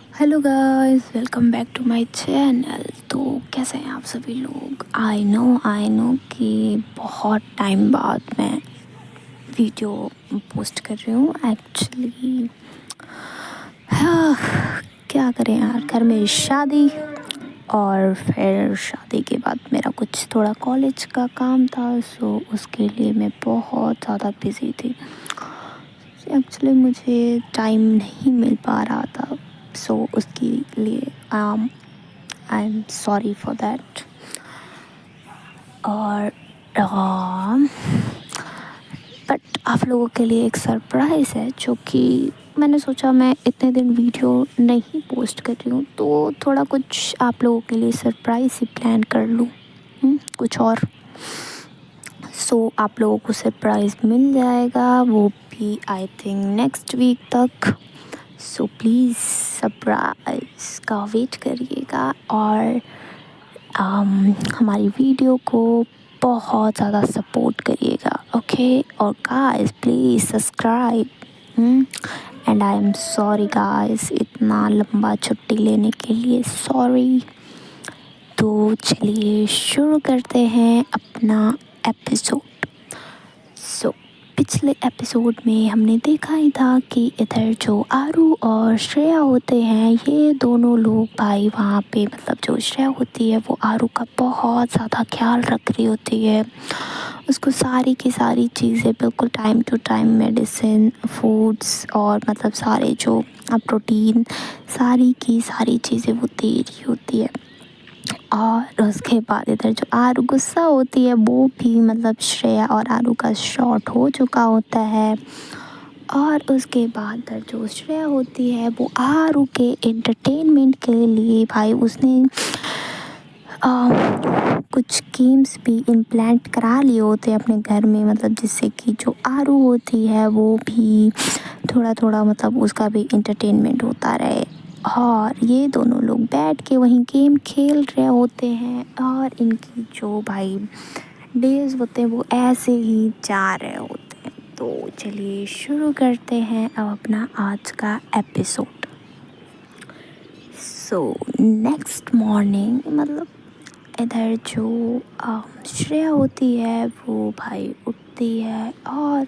Hello guys, welcome back to my channel. तो कैसे हैं आप सभी लोग। आई नो कि बहुत टाइम बाद मैं वीडियो पोस्ट कर रही हूँ एक्चुअली। हाँ, क्या करें यार, घर में शादी और फिर शादी के बाद मेरा कुछ थोड़ा कॉलेज का काम था, सो उसके लिए मैं बहुत ज़्यादा बिज़ी थी। एक्चुअली मुझे टाइम नहीं मिल पा रहा था, सो उसके लिए आई एम सॉरी फॉर दैट। और बट आप लोगों के लिए एक सरप्राइज़ है, जो कि मैंने सोचा मैं इतने दिन वीडियो नहीं पोस्ट कर रही हूँ तो थोड़ा कुछ आप लोगों के लिए सरप्राइज़ ही प्लान कर लूँ। कुछ और आप लोगों को सरप्राइज़ मिल जाएगा, वो भी आई थिंक नेक्स्ट वीक तक। प्लीज़ सरप्राइज़ का वेट करिएगा और हमारी वीडियो को बहुत ज़्यादा सपोर्ट करिएगा, ओके। और guys please subscribe. And I am sorry guys, इतना लंबा छुट्टी लेने के लिए सॉरी। तो चलिए शुरू करते हैं अपना एपिसोड। पिछले एपिसोड में हमने देखा ही था कि इधर जो आरू और श्रेया होते हैं, ये दोनों लोग भाई वहाँ पे, मतलब जो श्रेया होती है वो आरू का बहुत ज़्यादा ख्याल रख रही होती है। उसको सारी की सारी चीज़ें बिल्कुल time to time, medicine, foods और मतलब सारे जो प्रोटीन, सारी की सारी चीज़ें वो दे रही होती है। और उसके बाद इधर जो आरू गुस्सा होती है, वो भी मतलब श्रेया और आरू का शॉट हो चुका होता है। और उसके बाद इधर जो श्रेया होती है वो आरू के एंटरटेनमेंट के लिए भाई उसने कुछ गेम्स भी इम्प्लांट करा लिए होते हैं अपने घर में, मतलब जिससे कि जो आरू होती है वो भी थोड़ा थोड़ा मतलब उसका भी एंटरटेनमेंट होता रहे। और ये दोनों लोग बैठ के वहीं गेम खेल रहे होते हैं और इनकी जो भाई डेज होते हैं वो ऐसे ही जा रहे होते हैं। तो चलिए शुरू करते हैं अब अपना आज का एपिसोड। नेक्स्ट मॉर्निंग, मतलब इधर जो श्रेया होती है वो भाई उठती है और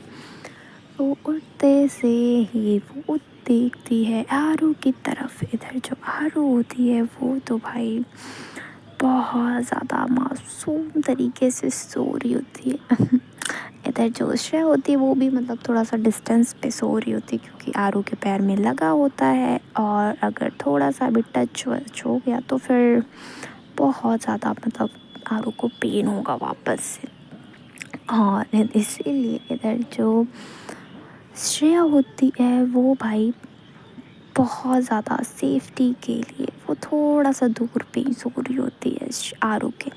वो उठते से ही वो देखती है आरू की तरफ। इधर जो आरू होती है वो तो भाई बहुत ज़्यादा मासूम तरीके से सो रही होती है। इधर जो श्रेया होती है वो भी मतलब थोड़ा सा डिस्टेंस पे सो रही होती है, क्योंकि आरू के पैर में लगा होता है और अगर थोड़ा सा भी टच हो गया तो फिर बहुत ज़्यादा मतलब आरू को पेन होगा वापस से। और इसीलिए इधर जो श्रेया होती है वो भाई बहुत ज़्यादा सेफ्टी के लिए वो थोड़ा सा दूर पे ही सो रही होती है आरू के।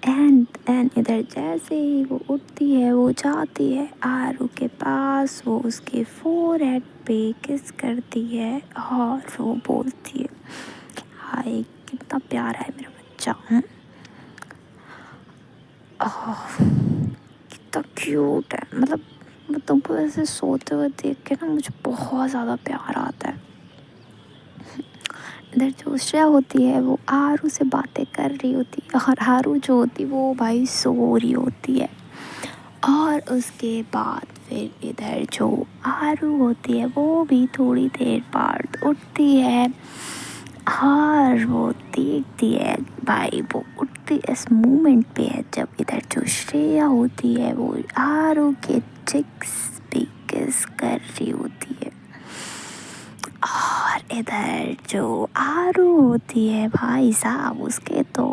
एंड इधर जैसे ही वो उठती है वो जाती है आरू के पास, वो उसके फोरहेड पे किस करती है और वो बोलती है, हाय कितना प्यारा है मेरा बच्चा। कितना क्यूट है, मतलब तुमको ऐसे सोते हुए देख के ना मुझे बहुत ज़्यादा प्यार आता है। इधर जो श्रेया होती है वो आरू से बातें कर रही होती है और आरू जो होती है वो भाई सो रही होती है। और उसके बाद फिर इधर जो आरू होती है वो भी थोड़ी देर बाद उठती है और वो देखती है भाई, वो उठती इस मोमेंट पे है जब इधर जो श्रेया होती है वो आरू के चिक्स पे किस कर रही होती है। और इधर जो आरू होती है भाई साहब उसके तो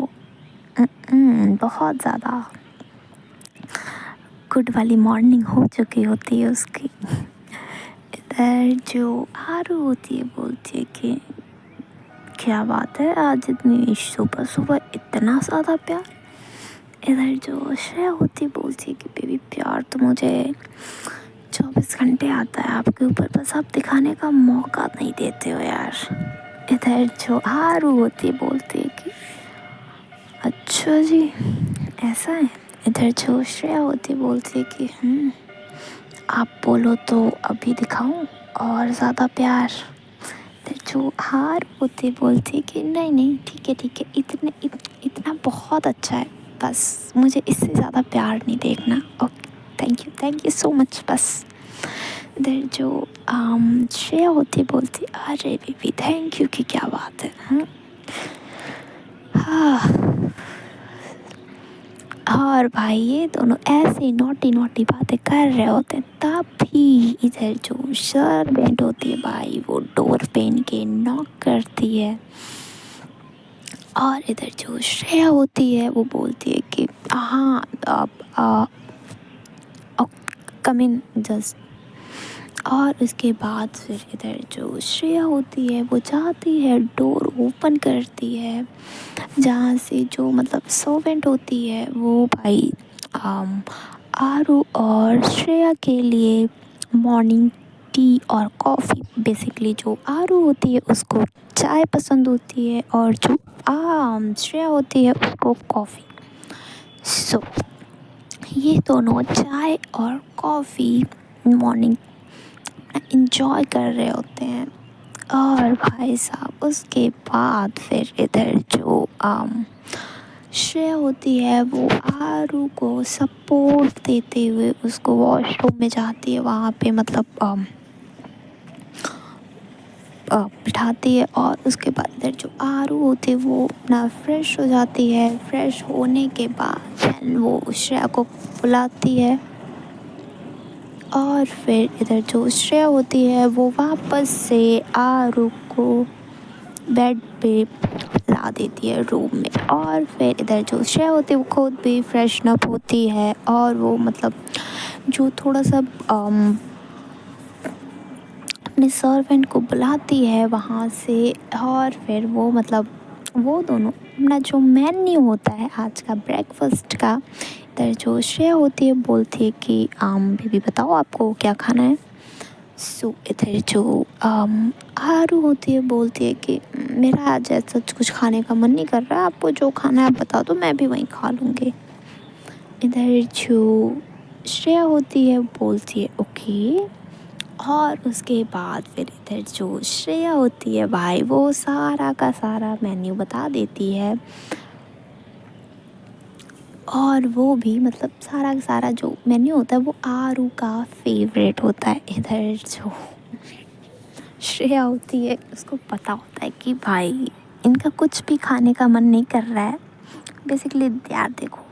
बहुत ज़्यादा गुड वाली मॉर्निंग हो चुकी होती है उसकी। इधर जो आरू होती है बोलती है कि क्या बात है, आज इतनी सुबह सुबह इतना ज़्यादा प्यार। इधर जो श्रेया होती बोलती है कि बेबी प्यार तो मुझे 24 घंटे आता है आपके ऊपर, बस आप दिखाने का मौका नहीं देते हो यार। इधर जो आरू होती बोलती है कि अच्छा जी ऐसा है। इधर जो श्रेया होती बोलती है कि आप बोलो तो अभी दिखाऊं और ज़्यादा प्यार। इधर जो हार होते बोलती कि नहीं नहीं ठीक है इतना बहुत अच्छा है, बस मुझे इससे ज़्यादा प्यार नहीं देखना। Okay, thank you so much. बस इधर जो श्रेया होती बोलती अरे बेबी थैंक यू की क्या बात है। हाँ, और भाई ये दोनों ऐसे नोटी नोटी बातें कर रहे होते हैं, तभी इधर जो सर्वेंट होती है भाई वो डोर पेन के नॉक करती है। और इधर जो श्रेया होती है वो बोलती है कि हाँ आप कम इन जस्ट। और उसके बाद फिर इधर जो श्रेया होती है वो जाती है, डोर ओपन करती है, जहाँ से जो मतलब सर्वेंट होती है वो भाई आरू और श्रेया के लिए मॉर्निंग टी और कॉफ़ी, बेसिकली जो आरू होती है उसको चाय पसंद होती है और जो श्रेया होती है उसको कॉफ़ी। सो ये दोनों चाय और कॉफ़ी मॉर्निंग इंजॉय कर रहे होते हैं। और भाई साहब उसके बाद फिर इधर जो श्रेया होती है वो आरू को सपोर्ट देते हुए उसको वॉशरूम में जाती है, वहाँ पे मतलब बिठाती है। और उसके बाद इधर जो आरू होती है वो अपना फ्रेश हो जाती है, फ्रेश होने के बाद वो श्रेया को बुलाती है। और फिर इधर जो श्रेया होती है वो वापस से आरू को बेड पे ला देती है रूम में। और फिर इधर जो श्रेया होती है वो खुद भी फ्रेशन अप होती है और वो मतलब जो थोड़ा सा अपने सर्वेंट को बुलाती है वहाँ से। और फिर वो मतलब वो दोनों अपना जो मेन्यू होता है आज का ब्रेकफास्ट का, इधर जो श्रेया होती है बोलती है कि बेबी बताओ आपको क्या खाना है। सो इधर जो आरू होती है बोलती है कि मेरा आज ऐसा कुछ खाने का मन नहीं कर रहा, आपको जो खाना है आप बता दो, मैं भी वहीं खा लूँगी। इधर जो श्रेया होती है बोलती है ओके। और उसके बाद फिर इधर जो श्रेया होती है भाई वो सारा का सारा मेन्यू बता देती है। और वो भी मतलब सारा का सारा जो मेन्यू होता है वो आरू का फेवरेट होता है। इधर जो श्रेया होती है उसको पता होता है कि भाई इनका कुछ भी खाने का मन नहीं कर रहा है। बेसिकली यार देखो,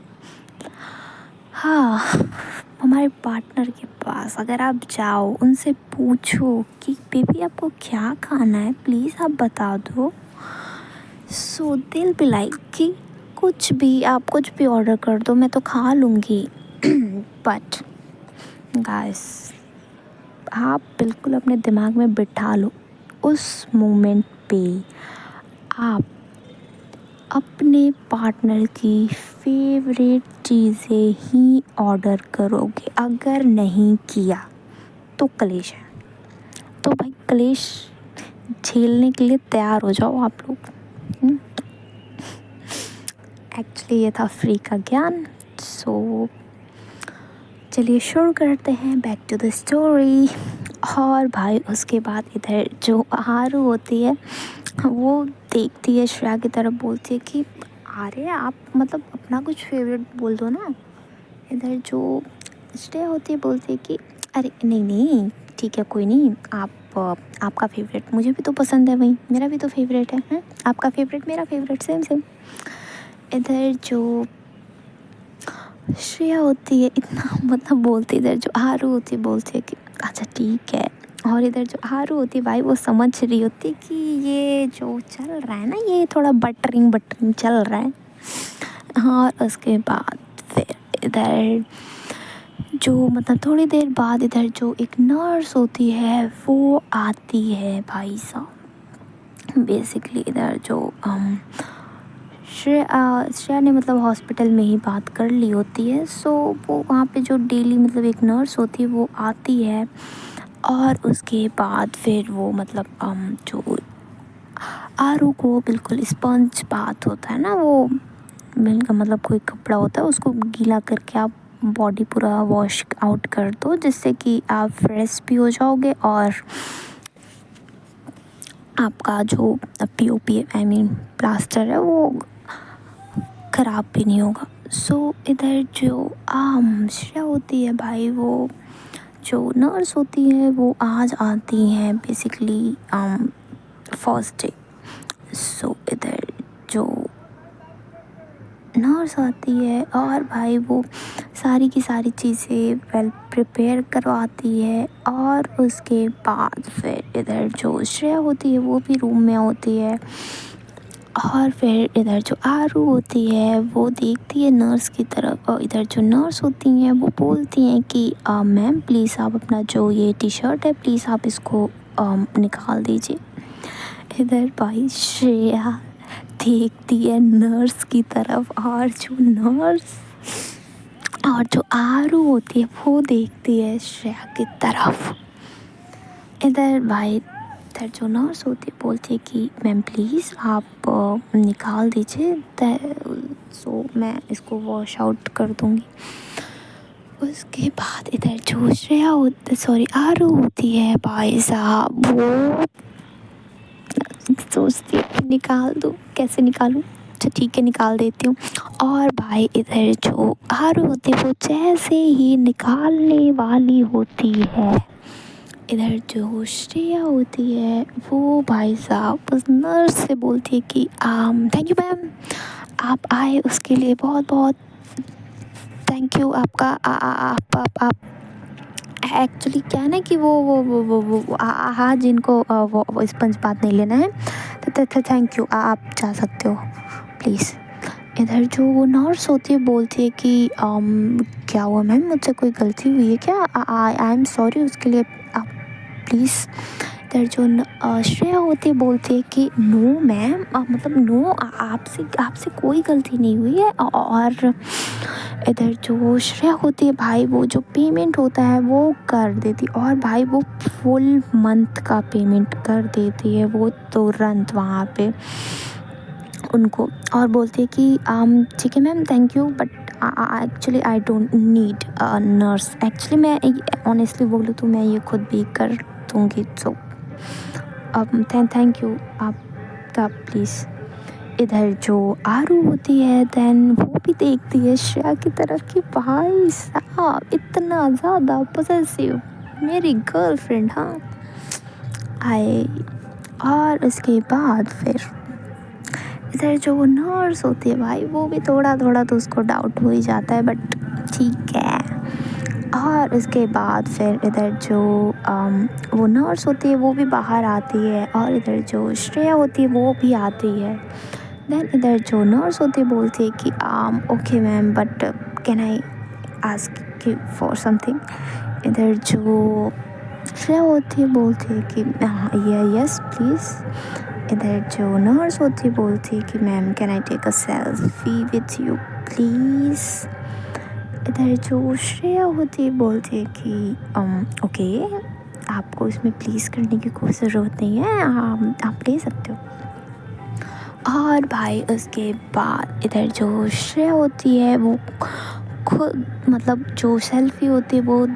हाँ, हमारे पार्टनर के पास अगर आप जाओ उनसे पूछो कि बेबी आपको क्या खाना है प्लीज़ आप बता दो, सो दिल बी लाइक कि आप कुछ भी ऑर्डर कर दो मैं तो खा लूँगी। बट गाइस आप बिल्कुल अपने दिमाग में बिठा लो, उस मोमेंट पे आप अपने पार्टनर की फेवरेट चीज़ें ही ऑर्डर करोगे। अगर नहीं किया तो कलेश है। तो भाई कलेश झेलने के लिए तैयार हो जाओ आप लोग। एक्चुअली ये था फ्री का ज्ञान। सो चलिए शुरू करते हैं बैक टू द स्टोरी। और भाई उसके बाद इधर जो आरू होती है वो देखती है श्रेया की तरफ, बोलती है कि अरे आप मतलब अपना कुछ फेवरेट बोल दो ना। इधर जो श्रेया होती है बोलती है कि अरे नहीं ठीक है कोई नहीं, आप आपका फेवरेट मुझे भी तो पसंद है, वही मेरा भी तो फेवरेट है। आपका फेवरेट मेरा फेवरेट सेम। इधर जो श्रेया होती है इतना मतलब बोलती, इधर जो आरू होती है बोलती है कि अच्छा ठीक है। और इधर जो आरू होती है भाई वो समझ रही होती है कि ये जो चल रहा है ना ये थोड़ा बटरिंग चल रहा है। और उसके बाद फिर इधर जो मतलब थोड़ी देर बाद इधर जो एक नर्स होती है वो आती है भाई साहब। बेसिकली इधर जो श्रेया ने मतलब हॉस्पिटल में ही बात कर ली होती है। सो वो वहाँ पे जो डेली मतलब एक नर्स होती है वो आती है। और उसके बाद फिर वो मतलब जो आरू को बिल्कुल स्पंज बात होता है ना, वो मिलकर मतलब कोई कपड़ा होता है उसको गीला करके आप बॉडी पूरा वॉश आउट कर दो, जिससे कि आप फ्रेश भी हो जाओगे और आपका जो पीओपी आई मीन प्लास्टर है वो ख़राब भी नहीं होगा। सो इधर जो श्रेया होती है भाई, वो जो नर्स होती है वो आज आती हैं बेसिकली फर्स्ट डे। सो इधर जो नर्स आती है और भाई वो सारी की सारी चीज़ें वेल प्रिपेयर करवाती है, और उसके बाद फिर इधर जो श्रेया होती है वो भी रूम में होती है, और फिर इधर जो आरू होती है वो देखती है नर्स की तरफ, और इधर जो नर्स होती हैं वो बोलती हैं कि मैम प्लीज़ आप अपना जो ये टी शर्ट है प्लीज़ आप इसको निकाल दीजिए। इधर भाई श्रेया देखती है नर्स की तरफ, और जो आरू होती है वो देखती है श्रेया की तरफ। इधर भाई इधर जो नर्स होती है बोलती है कि मैम प्लीज़ आप निकाल दीजिए, सो मैं इसको वॉश आउट कर दूँगी। उसके बाद इधर जो श्रेया आरू होती है भाई साहब, वो सोचती है कि निकाल दूँ, कैसे निकालूँ, अच्छा ठीक है निकाल देती हूँ। और भाई इधर जो आरू होती है वो जैसे ही निकालने वाली होती है, इधर जो श्रेया होती है वो भाई साहब उस नर्स से बोलती है कि थैंक यू मैम, आप आए उसके लिए बहुत बहुत थैंक यू आपका। आप एक्चुअली क्या है ना कि वो हाँ जिनको वो स्पंज बात नहीं लेना है तो थैंक यू, आप जा सकते हो प्लीज़। इधर जो वो नर्स होती है बोलती है कि क्या हुआ मैम, मुझसे कोई गलती हुई है क्या, आई एम सॉरी, उसके लिए आप प्लीज़। इधर जो श्रेया होती है बोलती है कि नो मैम, मतलब नो, आपसे कोई गलती नहीं हुई है। और इधर जो श्रेया होती है भाई वो जो पेमेंट होता है वो कर देती, और भाई वो फुल मंथ का पेमेंट कर देती है वो तुरंत वहाँ पे उनको, और बोलती है कि ठीक है ma'am thank you, but actually I don't need nurse, actually मैं ऑनेस्टली बोलूँ तो मैं ये खुद भी कर दूँगी, सो थैंक यू आपका प्लीज़। इधर जो आरू होती है देन वो भी देखती है श्रेया की तरफ कि भाई साहब इतना ज़्यादा पॉसेसिव मेरी गर्लफ्रेंड, हाँ आए। और उसके बाद फिर इधर जो नर्स होती है भाई वो भी थोड़ा थोड़ा तो उसको डाउट हो ही जाता है, बट ठीक है। और उसके बाद फिर इधर जो वो नर्स होती है वो भी बाहर आती है, और इधर जो श्रेया होती है वो भी आती है। देन इधर जो नर्स होती है बोलती है कि okay ma'am, but can I ask you for something. इधर जो श्रेया होती है बोलती है कि यस प्लीज़। इधर जो नर्स होती है बोलती है कि ma'am can I take a selfie with you please. इधर जो श्रेया होती है बोलती है कि ओके, आपको इसमें प्लीज़ करने की कोई ज़रूरत नहीं है, आप ले सकते हो। और भाई उसके बाद इधर जो श्रेया होती है वो खुद मतलब जो सेल्फी होती है वो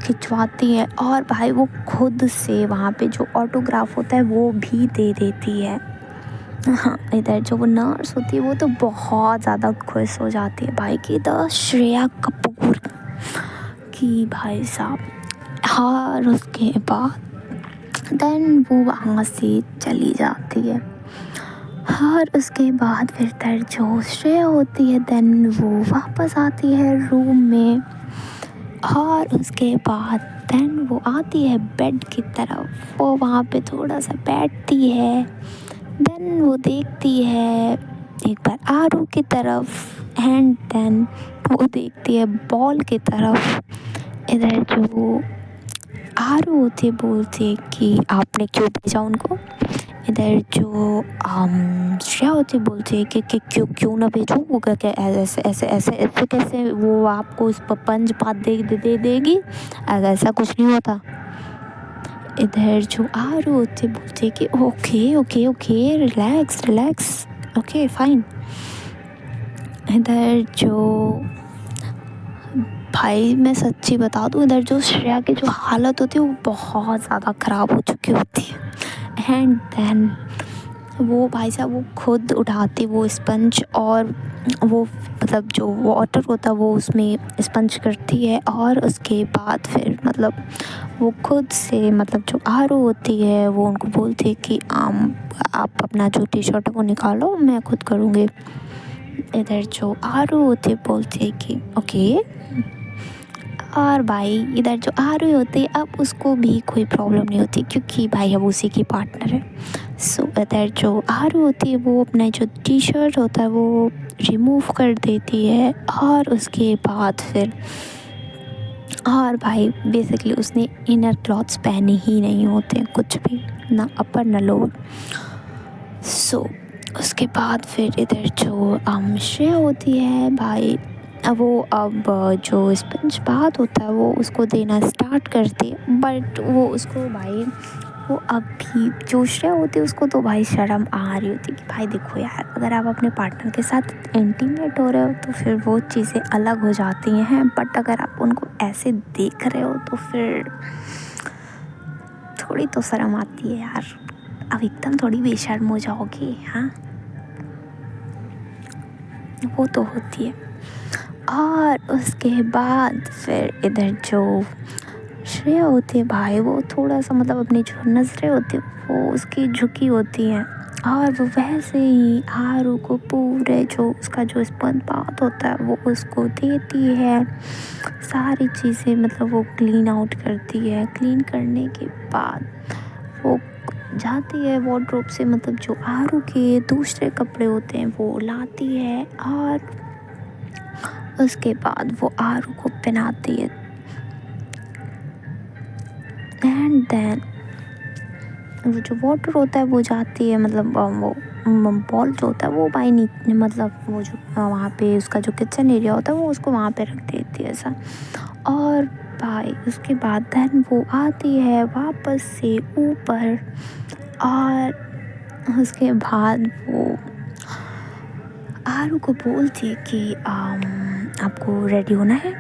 खिंचवाती है, और भाई वो खुद से वहाँ पे जो ऑटोग्राफ होता है वो भी दे देती है। हाँ, इधर जो वो नर्स होती है वो तो बहुत ज़्यादा खुश हो जाती है भाई कि द श्रेया कपूर की भाई साहब। और उसके बाद देन वो वहाँ से चली जाती है। और उसके बाद फिर इधर जो श्रेया होती है देन वो वापस आती है रूम में, और उसके बाद देन वो आती है बेड की तरफ, वो वहाँ पे थोड़ा सा बैठती है। देन वो देखती है एक बार आरू की तरफ, एंड देन वो देखती है बॉल की तरफ। इधर जो आरू होती है बोलती है कि आपने क्यों भेजा उनको। इधर जो श्रेया होती है बोलती है कि क्यों ना भेजूँ, वो क्या ऐसे कैसे वो आपको इस पंच पात दे देगी, ऐसा कुछ नहीं होता। इधर जो आरू होती है बोलती है कि ओके रिलैक्स ओके फाइन। इधर जो भाई मैं सच्ची बता दूँ, इधर जो श्रेया की जो हालत होती है वो बहुत ज़्यादा ख़राब हो चुकी होती है। एंड देन वो भाई साहब वो खुद उठाती वो स्पंज, और वो मतलब जो वाटर होता है वो उसमें स्पंज करती है, और उसके बाद फिर मतलब वो खुद से मतलब जो आरू होती है वो उनको बोलती है कि आप अपना जो टी शर्ट है वो निकालो, मैं खुद करूँगी। इधर जो आरू होती है बोलती है कि ओके। और भाई इधर जो आरू होती है अब उसको भी कोई प्रॉब्लम नहीं होती, क्योंकि भाई अब उसी की पार्टनर है। सो इधर जो आरू होती है वो अपना जो टी शर्ट होता है वो रिमूव कर देती है, और उसके बाद फिर और भाई बेसिकली उसने इनर क्लॉथ्स पहने ही नहीं होते कुछ भी, ना अपर ना लोअर। सो उसके बाद फिर इधर जो श्रेया होती है भाई, अब वो अब जो स्पंज बाथ होता है वो उसको देना स्टार्ट करती है, बट वो उसको भाई वो अभी जो श्रेया होती है उसको तो भाई शर्म आ रही होती है कि भाई देखो यार, अगर आप अपने पार्टनर के साथ इंटीमेट हो रहे हो तो फिर वो चीज़ें अलग हो जाती हैं, बट अगर आप उनको ऐसे देख रहे हो तो फिर थोड़ी तो शर्म आती है यार। अब एकदम थोड़ी बेशर्म हो जाओगे, हाँ वो तो होती है। और उसके बाद फिर इधर जो श्रेया होती है भाई वो थोड़ा सा मतलब अपनी जो नज़रें होती है वो उसकी झुकी होती हैं, और वो वैसे ही आरू को पूरे जो उसका जो स्पंज बाथ होता है वो उसको देती है। सारी चीज़ें मतलब वो क्लीन आउट करती है। क्लीन करने के बाद वो जाती है वार्डरोब से, मतलब जो आरू के दूसरे कपड़े होते हैं वो लाती है, और उसके बाद वो आरू को पहनाती है। एंड देन वो जो वाटर होता है वो जाती है, मतलब वो बॉल जो होता है वो भाई नीचे, मतलब वो जो वहाँ पे उसका जो किचन एरिया होता है वो उसको वहाँ पे रख देती है ऐसा। और भाई उसके बाद देन वो आती है वापस से ऊपर, और उसके बाद वो आरू को बोलती है कि आपको रेडी होना है।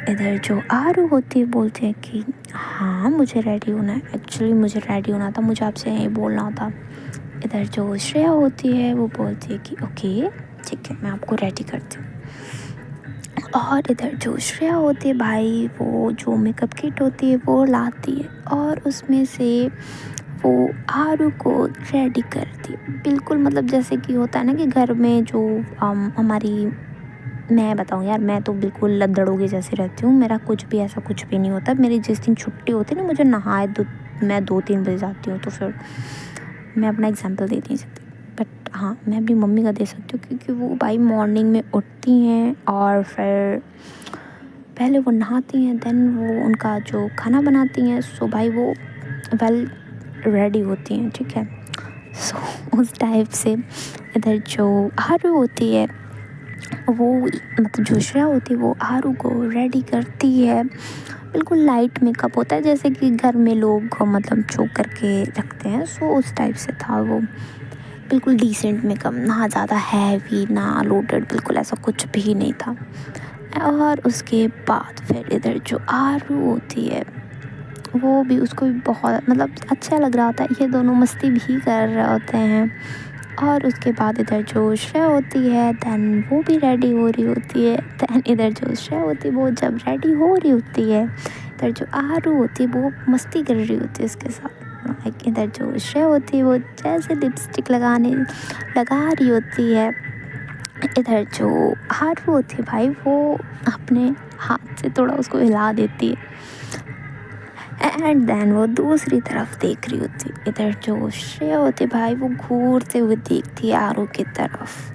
इधर जो आरू होती है बोलती है कि हाँ मुझे रेडी होना है, एक्चुअली मुझे रेडी होना था, मुझे आपसे यही बोलना था। इधर जो श्रेया होती है वो बोलती है कि ओके ठीक है मैं आपको रेडी करती हूँ। और इधर जो श्रेया होती है भाई वो जो मेकअप किट होती है वो लाती है, और उसमें से वो आरू को रेडी करती है बिल्कुल, मतलब जैसे कि होता है ना कि घर में जो हमारी, मैं बताऊँ यार मैं तो बिल्कुल लद्दड़ों जैसी रहती हूँ, मेरा कुछ भी ऐसा कुछ भी नहीं होता। मेरी जिस दिन छुट्टी होती है ना, मुझे नहाए मैं 2-3 बजे जाती हूँ, तो फिर मैं अपना एग्जांपल दे नहीं सकती, बट हाँ मैं अपनी मम्मी का दे सकती हूँ, क्योंकि वो भाई मॉर्निंग में उठती हैं और फिर पहले वो नहाती हैं, देन वो उनका जो खाना बनाती हैं। सो भाई वो वेल रेडी होती हैं, ठीक है। सो उस टाइप से इधर जो आरू होती है वो, मतलब जो श्रेया होती है वो आरू को रेडी करती है। बिल्कुल लाइट मेकअप होता है जैसे कि घर में लोग मतलब जो करके रखते हैं, सो उस टाइप से था वो। बिल्कुल डिसेंट मेकअप, ना ज़्यादा हैवी ना लोडेड, बिल्कुल ऐसा कुछ भी नहीं था। और उसके बाद फिर इधर जो आरू होती है वो भी, उसको भी बहुत मतलब अच्छा लग रहा होता है, ये दोनों मस्ती भी कर रहे होते हैं। और उसके बाद इधर जो श्रेया होती है देन वो भी रेडी हो रही होती है। देन इधर जो श्रेया होती है वो जब रेडी हो रही होती है, इधर जो आरू होती है वो मस्ती कर रही होती है उसके साथ। लाइक इधर जो श्रेया होती है वो जैसे लिपस्टिक लगा रही होती है, इधर जो आरू होती है भाई वो अपने हाथ से थोड़ा उसको हिला देती है, एंड देन वो दूसरी तरफ देख रही होती। इधर जो श्रेया होती है भाई वो घूरते हुए देखती है आरू की तरफ,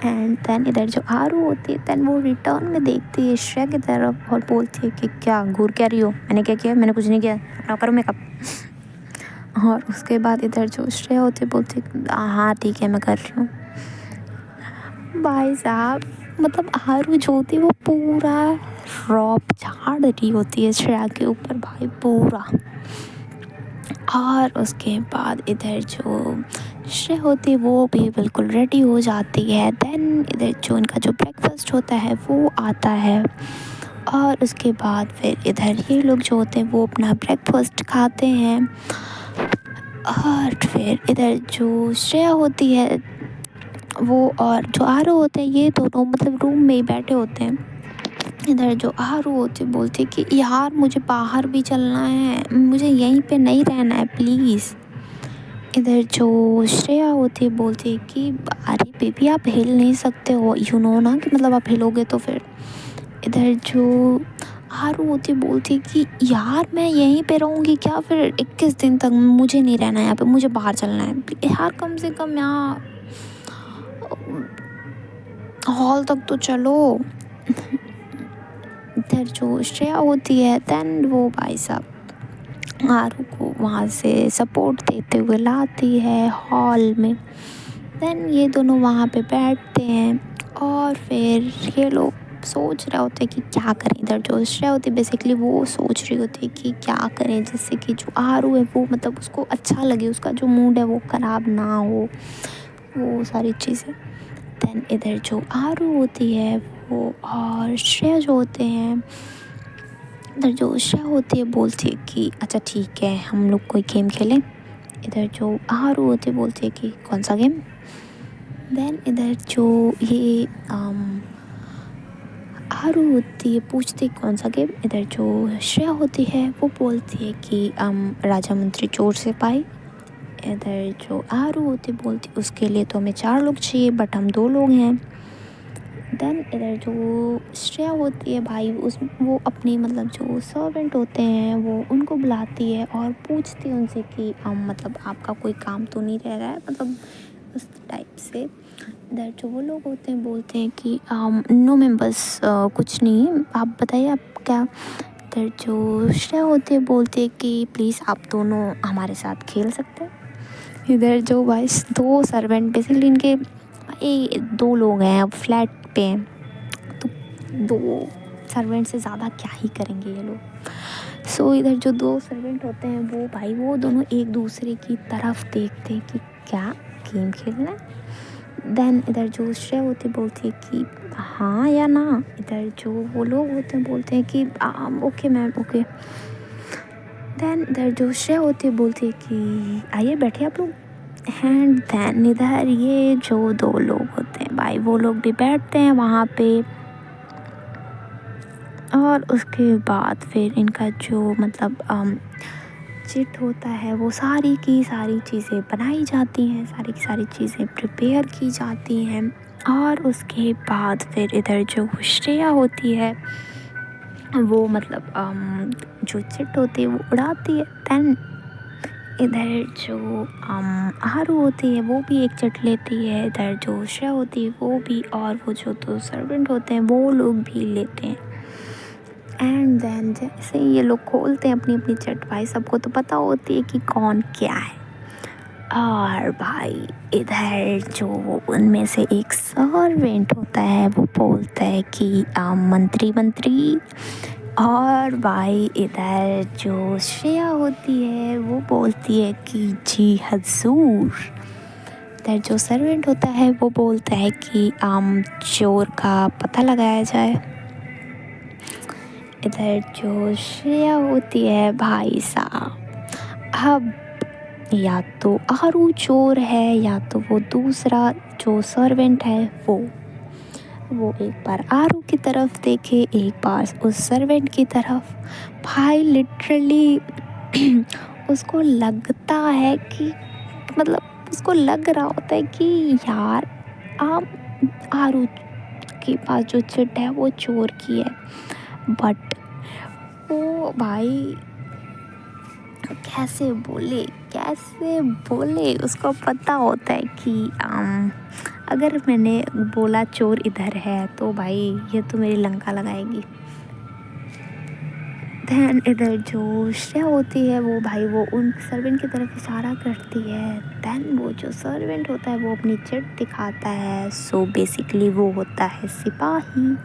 एंड देन इधर जो आरू होती है देन वो रिटर्न में देखती है श्रेया की तरफ और बोलती है कि क्या घूर क्या रही हो, मैंने क्या किया, मैंने कुछ नहीं किया, अपना करो मेकअप। और उसके बाद इधर जो श्रेया होती है बोलती है हाँ ठीक है मैं कर रही हूँ। भाई साहब मतलब आरू जो होती है वो पूरा रॉब झाड़ रही होती है श्रेया के ऊपर भाई पूरा। और उसके बाद इधर जो श्रेया होती है वो भी बिल्कुल रेडी हो जाती है। देन इधर जो इनका जो ब्रेकफास्ट होता है वो आता है, और उसके बाद फिर इधर ये लोग जो होते हैं वो अपना ब्रेकफास्ट खाते हैं। और फिर इधर जो श्रेया होती है वो और जो आरव होते हैं ये दोनों मतलब रूम में ही बैठे होते हैं। इधर जो आरू होती बोलती कि यार मुझे बाहर भी चलना है, मुझे यहीं पे नहीं रहना है प्लीज़। इधर जो श्रेया होती है बोलती है कि अरे बेबी आप हिल नहीं सकते हो, यू नो ना कि मतलब आप हिलोगे तो फिर। इधर जो आरू होती बोलती है कि यार मैं यहीं पे रहूँगी क्या फिर 21 दिन तक, मुझे नहीं रहना है यहाँ पे, मुझे बाहर चलना है यार, कम से कम यहाँ हॉल तक तो चलो। इधर जो श्रेया होती है देन वो भाई साहब आरू को वहाँ से सपोर्ट देते हुए लाती है हॉल में। देन ये दोनों वहाँ पे बैठते हैं और फिर ये लोग सोच रहे होते हैं कि क्या करें। इधर जो श्रेया होती है बेसिकली वो सोच रही होती है कि क्या करें जिससे कि जो आरू है वो मतलब उसको अच्छा लगे, उसका जो मूड है वो ख़राब ना हो, वो सारी चीज़ें। देन इधर जो आरू होती है वो और श्रेया जो होते हैं, इधर जो श्रेया होती है बोलती है कि अच्छा ठीक है हम लोग कोई गेम खेलें। इधर जो आरू होती है बोलती है कि कौन सा गेम। देन इधर जो ये आरू होती है पूछती है कौन सा गेम। इधर जो श्रेया होती है वो बोलती है कि राजा मंत्री चोर सिपाही। इधर जो आरू होती बोलती उसके लिए तो हमें 4 लोग चाहिए बट हम 2 लोग हैं। देन इधर जो श्रेया होती है भाई उस वो अपनी मतलब जो सर्वेंट होते हैं वो उनको बुलाती है और पूछती है उनसे कि मतलब आपका कोई काम तो नहीं रह रहा है, मतलब उस टाइप से। इधर जो वो लोग होते हैं बोलते हैं कि नो मैम बस कुछ नहीं है, आप बताइए आप क्या। इधर जो श्रेया होती है बोलती है कि प्लीज़ आप दोनों हमारे साथ खेल सकते हैं। इधर जो भाई 2 सर्वेंट बेसिकली इनके 2 लोग हैं, अब फ्लैट पे हैं तो 2 सर्वेंट से ज़्यादा क्या ही करेंगे ये लोग। सो इधर जो 2 सर्वेंट होते हैं वो भाई वो दोनों एक दूसरे की तरफ देखते हैं कि क्या गेम खेलना है। देन इधर जो श्रेया होती बोलती है कि हाँ या ना। इधर जो वो लोग होते हैं बोलते हैं कि ओके मैम ओके। देन इधर जो श्रेया होती है बोलती है कि आइए बैठिए आप लोग। एंड देन इधर ये जो 2 लोग होते हैं भाई वो लोग भी बैठते हैं वहाँ पे। और उसके बाद फिर इनका जो मतलब चिट होता है वो सारी की सारी चीज़ें बनाई जाती हैं, सारी की सारी चीज़ें प्रिपेयर की जाती हैं। और उसके बाद फिर इधर जो श्रेया होती है वो मतलब जो चिट होती है वो उड़ाती है। देन इधर जो आरू होती है वो भी एक चिट लेती है। इधर जो श्रेया होती है वो भी, और वो जो 2 सर्वेंट होते हैं वो लोग भी लेते हैं। एंड देन जैसे ये लोग खोलते हैं अपनी अपनी चिट भाई सबको तो पता होती है कि कौन क्या है। और भाई इधर जो उनमें से एक सर्वेंट होता है वो बोलता है कि मंत्री मंत्री। और भाई इधर जो श्रेया होती है वो बोलती है कि जी हजूर। इधर जो सर्वेंट होता है वो बोलता है कि चोर का पता लगाया जाए। इधर जो श्रेया होती है भाई साहब अब या तो आरू चोर है या तो वो दूसरा जो सर्वेंट है वो एक बार आरू की तरफ देखे एक बार उस सर्वेंट की तरफ। भाई लिटरली उसको लगता है कि मतलब उसको लग रहा होता है कि यार आरू के पास जो चिट है वो चोर की है। बट वो भाई कैसे बोले उसको पता होता है कि अगर मैंने बोला चोर इधर है तो भाई ये तो मेरी लंका लगाएगी। देन इधर जो श्रेया होती है वो भाई वो उन सर्वेंट की तरफ इशारा करती है। देन वो जो सर्वेंट होता है वो अपनी चिट दिखाता है। सो बेसिकली वो होता है सिपाही।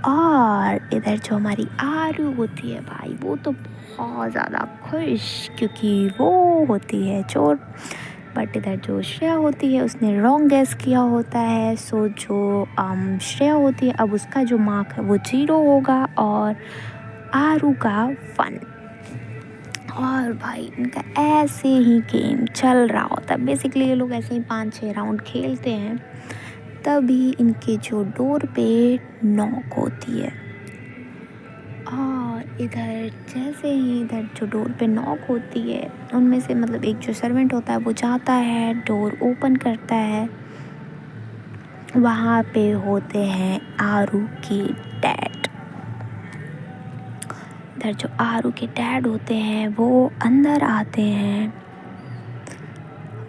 और इधर जो हमारी आरू होती है भाई वो तो बहुत ज़्यादा खुश क्योंकि वो होती है चोर। बट इधर जो श्रेया होती है उसने रॉन्ग गैस किया होता है। सो जो श्रेया होती है अब उसका जो मार्क है वो 0 होगा और आरू का 1। और भाई इनका ऐसे ही गेम चल रहा होता है। बेसिकली ये लोग ऐसे ही 5-6 राउंड खेलते हैं, तभी इनके जो डोर पे नॉक होती है। और इधर जैसे ही इधर जो डोर पे नॉक होती है, उनमें से मतलब एक जो सर्वेंट होता है वो जाता है, डोर ओपन करता है। वहाँ पे होते हैं आरू के डैड। इधर जो आरू के डैड होते हैं वो अंदर आते हैं,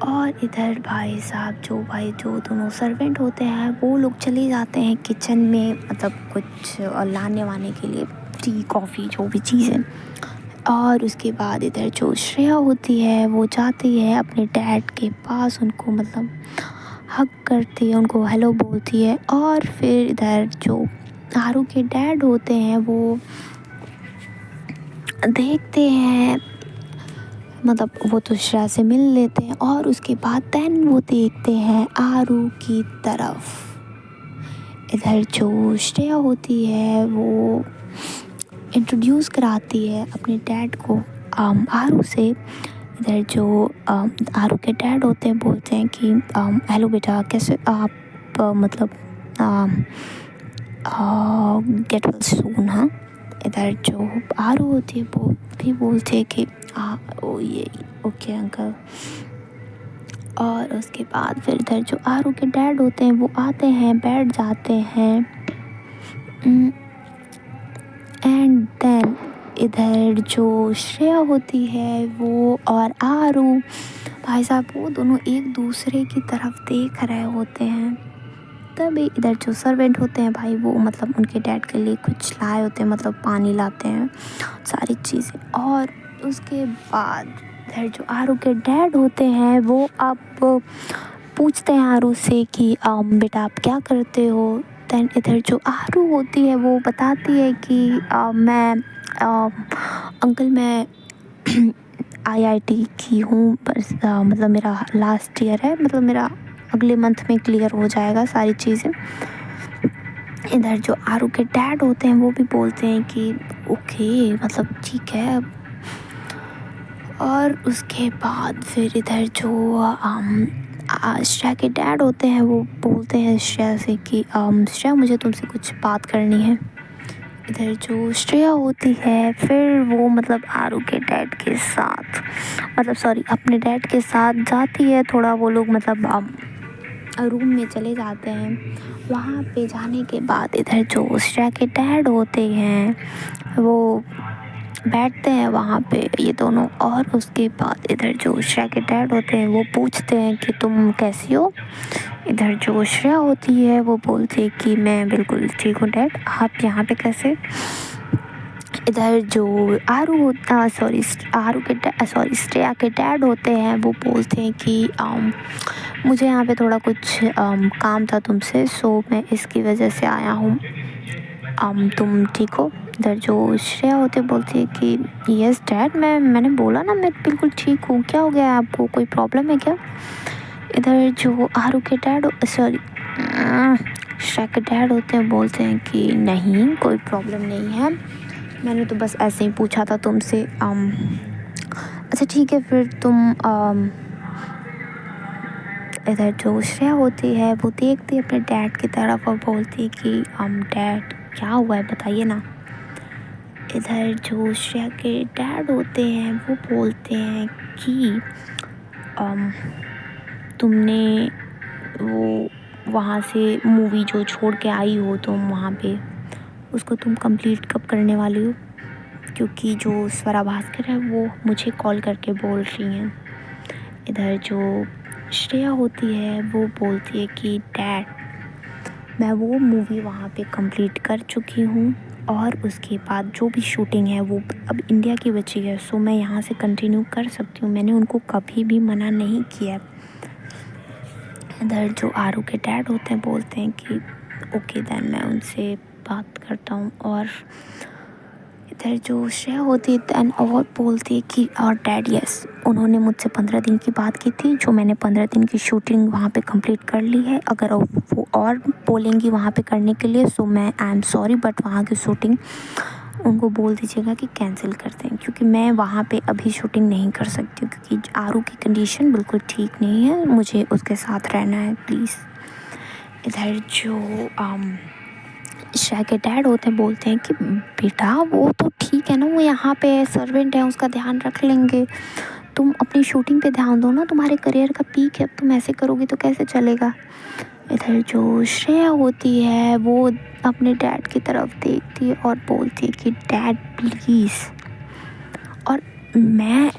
और इधर भाई साहब जो दोनों सर्वेंट होते हैं वो लोग चले जाते हैं किचन में, मतलब कुछ लाने वाने के लिए, टी कॉफ़ी जो भी चीज़ है। और उसके बाद इधर जो श्रेया होती है वो जाती है अपने डैड के पास, उनको मतलब हग करती है, उनको हेलो बोलती है। और फिर इधर जो आरू के डैड होते हैं वो देखते हैं, मतलब वो तो श्रेया से मिल लेते हैं, और उसके बाद देन वो देखते हैं आरू की तरफ। इधर जो श्रेया होती है वो इंट्रोड्यूस कराती है अपने डैड को आरू से। इधर जो आरू के डैड होते हैं बोलते हैं कि हेलो बेटा, कैसे आप मतलब गेट वेल सून। हाँ, इधर जो आरू होती है वो भी बोलते हैं कि ओ ये ओके अंकल। और उसके बाद फिर इधर जो आरू के डैड होते हैं वो आते हैं, बैठ जाते हैं। एंड देन इधर जो श्रेया होती है वो और आरू भाई साहब वो दोनों एक दूसरे की तरफ देख रहे होते हैं। तभी इधर जो सर्वेंट होते हैं भाई वो मतलब उनके डैड के लिए कुछ लाए होते हैं, मतलब पानी लाते हैं, सारी चीज़ें। और उसके बाद इधर जो आरू के डैड होते हैं वो अब पूछते हैं आरू से कि बेटा आप क्या करते हो। देन इधर जो आरू होती है वो बताती है कि मैं अंकल मैं आईआईटी की हूँ, बस मतलब मेरा लास्ट ईयर है, मतलब मेरा अगले मंथ में क्लियर हो जाएगा सारी चीज़ें। इधर जो आरू के डैड होते हैं वो भी बोलते हैं कि ओके मतलब ठीक है। और उसके बाद फिर इधर जो श्रेया के डैड होते हैं वो बोलते हैं श्रेया से कि श्रेया मुझे तुमसे कुछ बात करनी है। इधर जो श्रेया होती है फिर वो मतलब आरू के डैड के साथ, मतलब सॉरी अपने डैड के साथ जाती है। थोड़ा वो लोग मतलब रूम में चले जाते हैं। वहाँ पे जाने के बाद इधर जो श्रेया के डैड होते हैं वो बैठते हैं वहाँ पे ये दोनों। और उसके बाद इधर जो श्रेया के डैड होते हैं वो पूछते हैं कि तुम कैसी हो। इधर जो श्रेया होती है वो बोलती है कि मैं बिल्कुल ठीक हूँ डैड, आप यहाँ पे कैसे। इधर जो श्रेया के डैड होते हैं वो बोलते हैं कि मुझे यहाँ पे थोड़ा कुछ काम था तुमसे, सो मैं इसकी वजह से आया हूँ। तुम ठीक हो। इधर जो श्रेया होते बोलती है कि यस डैड, मैंने बोला ना मैं बिल्कुल ठीक हूँ, क्या हो गया आपको, कोई प्रॉब्लम है क्या। इधर जो आरू के डैड श्रेया के डैड होते हैं बोलते हैं कि नहीं कोई प्रॉब्लम नहीं है, मैंने तो बस ऐसे ही पूछा था तुमसे। अच्छा ठीक है फिर तुम इधर जो श्रेया होती है वो देखती है अपने डैड की तरफ और बोलती है कि डैड क्या हुआ है बताइए ना। इधर जो श्रेया के डैड होते हैं वो बोलते हैं कि तुमने वो वहाँ से मूवी जो छोड़ के आई हो तुम वहाँ पे, उसको तुम कंप्लीट कब करने वाली हो, क्योंकि जो स्वरा भास्कर है वो मुझे कॉल करके बोल रही हैं। इधर जो श्रेया होती है वो बोलती है कि डैड मैं वो मूवी वहाँ पे कंप्लीट कर चुकी हूँ, और उसके बाद जो भी शूटिंग है वो अब इंडिया की बची है, सो मैं यहाँ से कंटिन्यू कर सकती हूँ, मैंने उनको कभी भी मना नहीं किया। इधर जो आरू के डैड होते हैं बोलते हैं कि ओके देन मैं उनसे बात करता हूँ। और इधर जो श्रेया होती है देन और बोलती है कि और डैड यस उन्होंने मुझसे 15 दिन की बात की थी, जो मैंने 15 दिन की शूटिंग वहाँ पे कंप्लीट कर ली है। अगर वो और बोलेंगी वहाँ पे करने के लिए सो मैं आई एम सॉरी, बट वहाँ की शूटिंग उनको बोल दीजिएगा कि कैंसिल कर दें, क्योंकि मैं वहाँ पे अभी शूटिंग नहीं कर सकती हूँ, क्योंकि आरू की कंडीशन बिल्कुल ठीक नहीं है, मुझे उसके साथ रहना है प्लीज़। इधर जो श्रेया के डैड होते हैं बोलते हैं कि बेटा वो तो ठीक है ना, वो यहाँ पे सर्वेंट है, उसका ध्यान रख लेंगे, तुम अपनी शूटिंग पे ध्यान दो ना, तुम्हारे करियर का पीक है, तुम ऐसे करोगी तो कैसे चलेगा। इधर जो श्रेया होती है वो अपने डैड की तरफ देखती है और बोलती है कि डैड प्लीज़, और मैं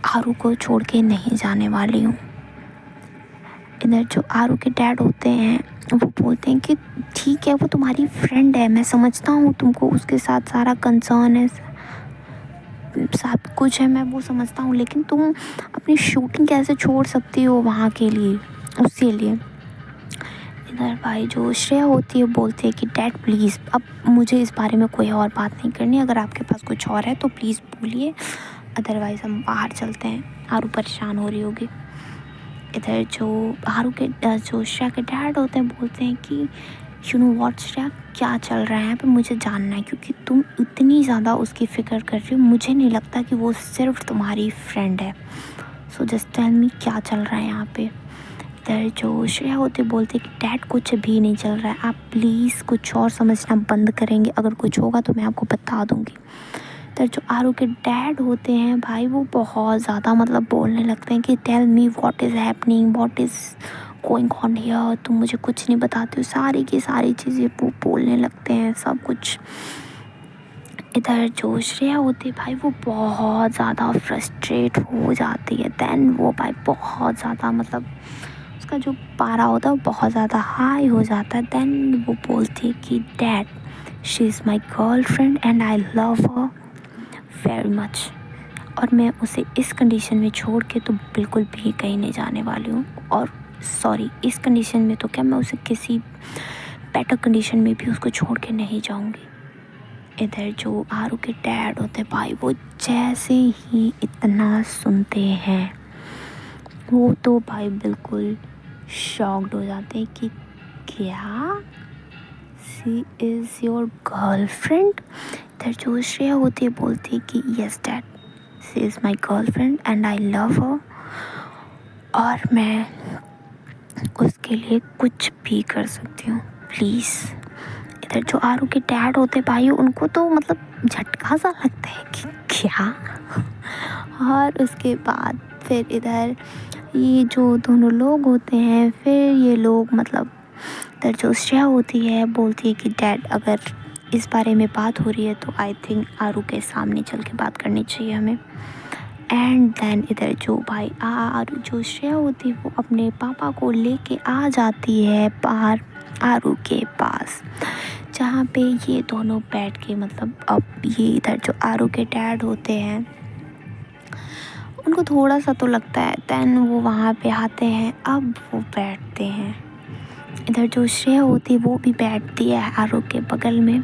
आरू को छोड़ के नहीं जाने वाली हूँ। इधर जो आरू के डैड होते हैं वो बोलते हैं कि ठीक है, वो तुम्हारी फ्रेंड है, मैं समझता हूँ तुमको उसके साथ सारा कंसर्न है, सब कुछ है, मैं वो समझता हूँ, लेकिन तुम अपनी शूटिंग कैसे छोड़ सकती हो वहाँ के लिए, उसके लिए। इधर भाई जो श्रेया होती है बोलती है कि डैड प्लीज़, अब मुझे इस बारे में कोई और बात नहीं करनी, अगर आपके पास कुछ और है तो प्लीज़ बोलिए, अदरवाइज़ हम बाहर चलते हैं, आरू परेशान हो रही होगी। इधर जो आरू के जो श्रेया के डैड होते हैं बोलते हैं कि यू नो व्हाट श्रेया, क्या चल रहा है यहाँ पे, मुझे जानना है, क्योंकि तुम इतनी ज़्यादा उसकी फ़िक्र कर रही हो, मुझे नहीं लगता कि वो सिर्फ तुम्हारी फ्रेंड है, सो जस्ट टेल मी क्या चल रहा है यहाँ पे। इधर जो श्रेया होते बोलते कि डैड कुछ भी नहीं चल रहा है, आप प्लीज़ कुछ और समझना बंद करेंगे, अगर कुछ होगा तो मैं आपको बता दूँगी। इधर जो आरू के डैड होते हैं भाई वो बहुत ज़्यादा मतलब बोलने लगते हैं कि tell me what is happening, what is going on here, तुम मुझे कुछ नहीं बताते हो, सारी की सारी चीज़ें वो बोलने लगते हैं सब कुछ। इधर जो श्रेया होती है भाई वो बहुत ज़्यादा फ्रस्ट्रेट हो जाती है, देन वो भाई बहुत ज़्यादा मतलब उसका जो पारा होता है वो बहुत ज़्यादा हाई हो जाता है, देन वो बोलती है कि dad she is my girl friend and I love her very much, और मैं उसे इस कंडीशन में छोड़ के तो बिल्कुल भी कहीं नहीं जाने वाली हूँ, और सॉरी इस कंडीशन में तो क्या, मैं उसे किसी बेटर कंडीशन में भी उसको छोड़ के नहीं जाऊँगी। इधर जो आरू के डैड होते हैं भाई वो जैसे ही इतना सुनते हैं वो तो भाई बिल्कुल शॉक्ड हो जाते हैं कि क्या शी इज़ योर गर्लफ्रेंड। इधर जो श्रेया होती है बोलती है कि yes dad she is my girlfriend and I love हर, और मैं उसके लिए कुछ भी कर सकती हूँ प्लीज़। इधर जो आरू के डैड होते भाई उनको तो मतलब झटका सा लगता है कि क्या, और उसके बाद फिर इधर ये जो दोनों लोग होते हैं फिर ये लोग मतलब इधर जो श्रेया होती है बोलती है कि डैड अगर इस बारे में बात हो रही है तो आई थिंक आरू के सामने चल के बात करनी चाहिए हमें। एंड देन इधर जो भाई आरू जो श्रेया होती है वो अपने पापा को लेके आ जाती है बाहर आरू के पास, जहाँ पे ये दोनों बैठ के मतलब अब ये इधर जो आरू के डैड होते हैं उनको थोड़ा सा तो लगता है, देन वो वहाँ पे आते हैं, अब वो बैठते हैं। इधर जो श्रेया होती है वो भी बैठती है आरू के बगल में,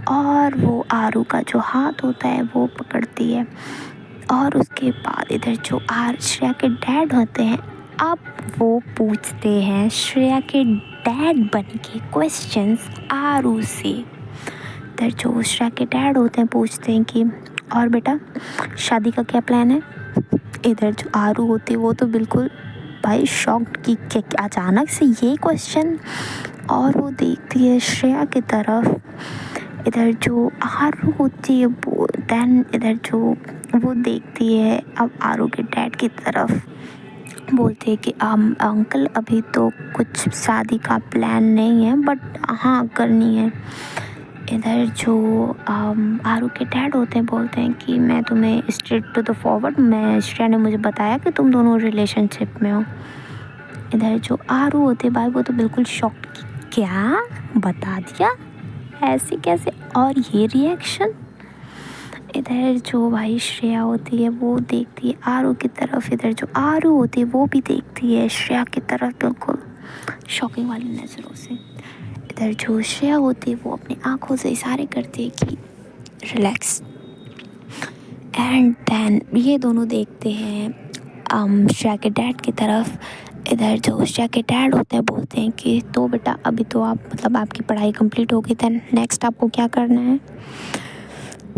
और वो आरू का जो हाथ होता है वो पकड़ती है, और उसके बाद इधर जो श्रेया के डैड होते हैं अब वो पूछते हैं श्रेया के डैड बन के क्वेश्चंस आरू से। इधर जो श्रेया के डैड होते हैं पूछते हैं कि और बेटा शादी का क्या प्लान है। इधर जो आरू होती है वो तो बिल्कुल भाई शॉक्ड कि क्या अचानक से ये क्वेश्चन, और वो देखती है श्रेया की तरफ। इधर जो आरू होती है वो देन इधर जो वो देखती है अब आरू के डैड की तरफ, बोलती है कि अंकल अभी तो कुछ शादी का प्लान नहीं है बट हाँ करनी है। इधर जो आरू के डैड होते हैं बोलते हैं कि मैं तुम्हें स्ट्रेट टू द फॉरवर्ड, मैं श्रेया ने मुझे बताया कि तुम दोनों रिलेशनशिप में हो। इधर जो आरू होते भाई वो तो बिल्कुल शॉक्ड कि क्या बता दिया, ऐसे कैसे, और ये रिएक्शन। इधर जो भाई श्रेया होती है वो देखती है आरू की तरफ, इधर जो आरू होती है वो भी देखती है श्रेया की तरफ बिल्कुल शॉकिंग वाली नज़रों से। इधर जो श्रेया होती है वो अपनी आंखों से इशारे करती है कि रिलैक्स, एंड देन ये दोनों देखते हैं श्रेया के डैड की तरफ। इधर जो श्रेया के डैड होते हैं बोलते हैं कि तो बेटा अभी तो आप मतलब आपकी पढ़ाई कंप्लीट होगी, देन नेक्स्ट आपको क्या करना है।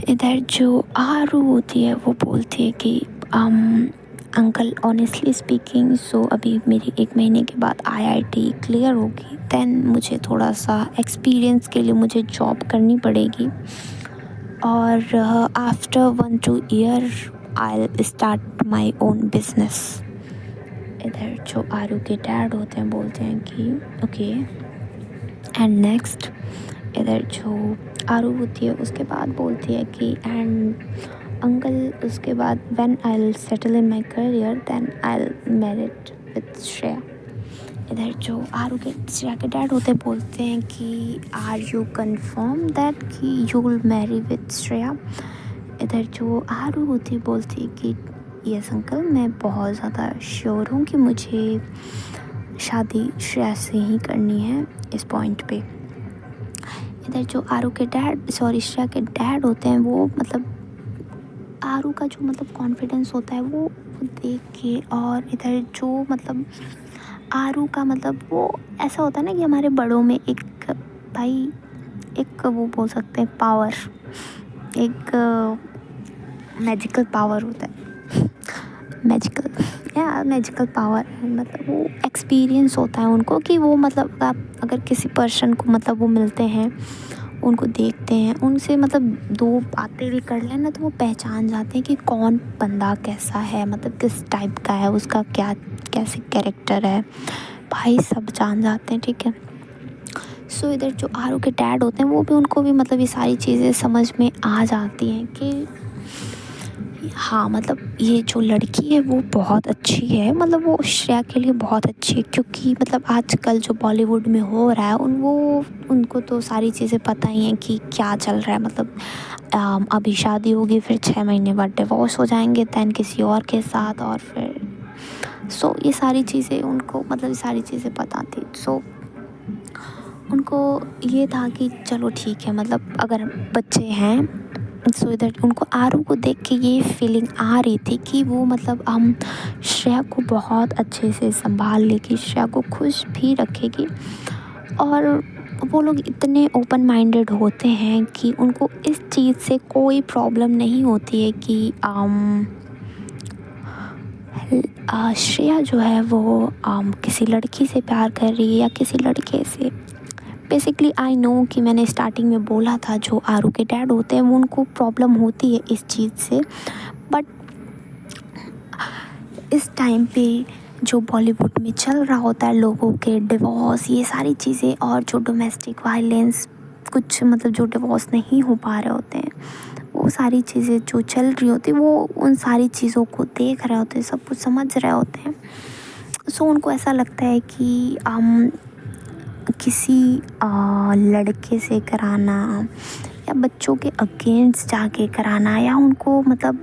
इधर जो आरू होती है वो बोलती है कि अंकल ऑनेस्टली स्पीकिंग, सो अभी मेरी 1 महीने के बाद आईआईटी क्लियर होगी, देन मुझे थोड़ा सा एक्सपीरियंस के लिए मुझे जॉब करनी पड़ेगी और after 1-2 year I start my own business. इधर जो आरू के डैड होते हैं बोलते हैं कि ओके एंड नेक्स्ट। इधर जो आरू होती है उसके बाद बोलती है कि एंड अंकल उसके बाद when I will settle in my career then I will married with Shreya. इधर जो आरू के श्रेया के डैड होते बोलते हैं कि आर यू कंफर्म दैट कि you will marry with Shreya. इधर जो आरू होती बोलती है कि यस अंकल, मैं बहुत ज़्यादा श्योर हूँ कि मुझे शादी श्रेया से ही करनी है इस पॉइंट पे। इधर जो आरू के डैड श्रेया के डैड होते हैं वो मतलब आरू का जो मतलब कॉन्फिडेंस होता है वो देख के, और इधर जो मतलब आरू का मतलब वो ऐसा होता है ना कि हमारे बड़ों में एक भाई एक वो बोल सकते हैं पावर, एक मैजिकल पावर होता है, मैजिकल पावर मतलब वो एक्सपीरियंस होता है उनको कि वो मतलब आप अगर किसी पर्सन को मतलब वो मिलते हैं, उनको देखते हैं, उनसे मतलब 2 बातें भी कर लें ना तो वो पहचान जाते हैं कि कौन बंदा कैसा है, मतलब किस टाइप का है, उसका क्या कैसे कैरेक्टर है, भाई सब जान जाते हैं, ठीक है। सो इधर जो आरू के डैड होते हैं वो भी उनको भी मतलब ये सारी चीज़ें समझ में आ जाती हैं कि हाँ मतलब ये जो लड़की है वो बहुत अच्छी है, मतलब वो श्रेया के लिए बहुत अच्छी है, क्योंकि मतलब आजकल जो बॉलीवुड में हो रहा है उनको तो सारी चीज़ें पता ही हैं कि क्या चल रहा है, मतलब अभी शादी होगी फिर 6 महीने बाद डिवोर्स हो जाएंगे दैन किसी और के साथ, और फिर ये सारी चीज़ें उनको मतलब ये सारी चीज़ें पता थी। उनको ये था कि चलो ठीक है, मतलब अगर बच्चे हैं इधर उनको आरू को देख के ये फीलिंग आ रही थी कि वो मतलब हम श्रेया को बहुत अच्छे से संभाल लेगी, श्रेया को खुश भी रखेगी, और वो लोग इतने ओपन माइंडेड होते हैं कि उनको इस चीज़ से कोई प्रॉब्लम नहीं होती है कि श्रेया जो है वो किसी लड़की से प्यार कर रही है या किसी लड़के से। बेसिकली आई नो कि मैंने स्टार्टिंग में बोला था जो आरू के डैड होते हैं वो उनको प्रॉब्लम होती है इस चीज़ से, बट इस टाइम पे जो बॉलीवुड में चल रहा होता है लोगों के डिवोर्स ये सारी चीज़ें, और जो डोमेस्टिक वायलेंस कुछ मतलब जो डिवोर्स नहीं हो पा रहे होते हैं, वो सारी चीज़ें जो चल रही होती वो उन सारी चीज़ों को देख रहे होते हैं, सब कुछ समझ रहे होते हैं। उनको ऐसा लगता है कि किसी लड़के से कराना या बच्चों के अगेंस्ट जाके कराना या उनको मतलब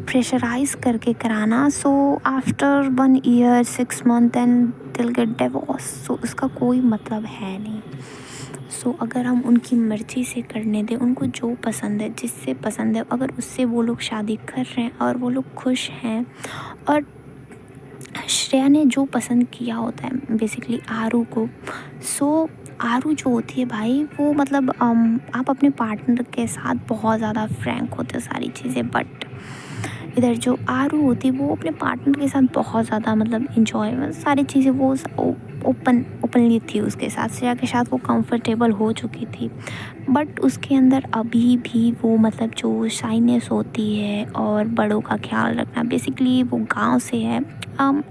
प्रेशराइज करके कराना, आफ्टर 1 ईयर 6 मंथ देन दिल गेट डिवोर्स, उसका कोई मतलब है नहीं। अगर हम उनकी मर्ज़ी से करने दें, उनको जो पसंद है जिससे पसंद है अगर उससे वो लोग शादी कर रहे हैं और वो लोग खुश हैं, और श्रेया ने जो पसंद किया होता है बेसिकली आरू को, आरू जो होती है भाई वो मतलब आप अपने पार्टनर के साथ बहुत ज़्यादा फ्रैंक होते हो सारी चीज़ें, बट इधर जो आरू होती है वो अपने पार्टनर के साथ बहुत ज़्यादा मतलब इंजॉय सारी चीज़ें वो ओपनली थी उसके साथ, श्रेया के साथ वो कंफर्टेबल हो चुकी थी, बट उसके अंदर अभी भी वो मतलब जो शाइनेस होती है और बड़ों का ख्याल रखना, बेसिकली वो गांव से है,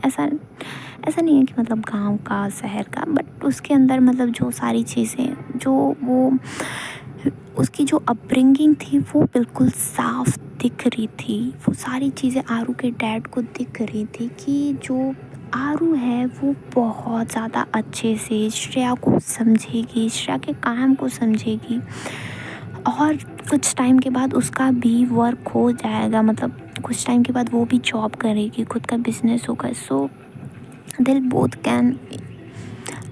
ऐसा नहीं है कि मतलब गांव का शहर का, बट उसके अंदर मतलब जो सारी चीज़ें जो वो उसकी जो अपब्रिंगिंग थी वो बिल्कुल साफ दिख रही थी, वो सारी चीज़ें आरू के डैड को दिख रही थी कि जो आरू है वो बहुत ज़्यादा अच्छे से श्रेया को समझेगी, श्रेया के काम को समझेगी, और कुछ टाइम के बाद उसका भी वर्क हो जाएगा, मतलब कुछ टाइम के बाद वो भी जॉब करेगी, खुद का बिजनेस होगा, दिल both can